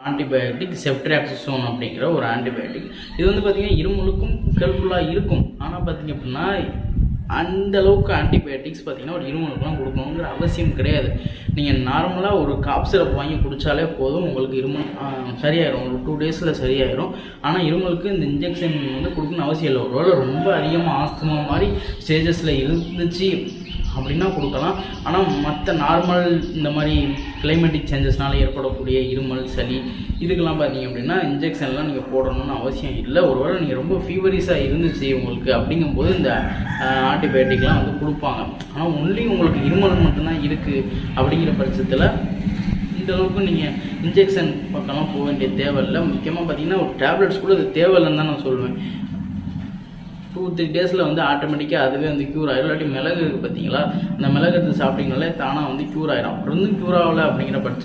Antibiotic செப்ட்ரியாக்சோன் அப்படிங்கிற ஒரு antibiotic. இது வந்து பார்த்திங்கன்னா இருமலுக்கும் ஹெல்ப்ஃபுல்லாக இருக்கும். ஆனால் பார்த்திங்க அப்படின்னா அந்த அளவுக்கு ஆன்டிபயோட்டிக்ஸ் பார்த்திங்கன்னா ஒரு இருமலுக்குலாம் கொடுக்கணுங்கிற அவசியம் கிடையாது. நீங்கள் நார்மலாக ஒரு காப் சிரப் வாங்கி குடித்தாலே போதும், உங்களுக்கு இருமல் சரியாயிடும். ஒரு 2 டேஸில் சரியாயிடும். ஆனால் இருமலுக்கு இந்த இன்ஜெக்ஷன் வந்து கொடுக்கணும்னு அவசியம் இல்லை. ஒருவேளை ரொம்ப அதிகமாக ஆஸ்துமா மாதிரி ஸ்டேஜஸில் இருந்துச்சு அப்படின்னா கொடுக்கலாம். ஆனால் மற்ற நார்மல் இந்த மாதிரி கிளைமேட்டிக் சேஞ்சஸ்னால ஏற்படக்கூடிய இருமல், சளி இதுக்கெல்லாம் பார்த்தீங்க அப்படின்னா இன்ஜெக்ஷன்லாம் நீங்கள் போடணும்னு அவசியம் இல்லை. ஒருவேளை நீங்கள் ரொம்ப ஃபீவரிஸாக இருந்துச்சு உங்களுக்கு அப்படிங்கும்போது இந்த ஆன்டிபயோட்டிக்லாம் வந்து கொடுப்பாங்க. ஆனால் ஒன்லி உங்களுக்கு இருமல் மட்டும்தான் இருக்குது அப்படிங்கிற பட்சத்தில் இந்த அளவுக்கு நீங்கள் இன்ஜெக்ஷன் பக்கம்லாம் போக வேண்டிய தேவையில்லை. முக்கியமாக பார்த்தீங்கன்னா ஒரு டேப்லெட்ஸ் கூட அது தேவையில்லைன்னு தான் நான் சொல்லுவேன். 2-3 டேஸில் வந்து ஆட்டோமேட்டிக்காக அதுவே வந்து க்யூர் ஆகிடும். இல்லாட்டி மிளகு இருக்குது பார்த்தீங்களா, அந்த மிளகு எடுத்து சாப்பிட்டீங்கனாலே தானாக வந்து க்யூர் ஆகிடும். அப்புறம் வந்து க்யூர் ஆகலை அப்படிங்கிற பட்சத்தில்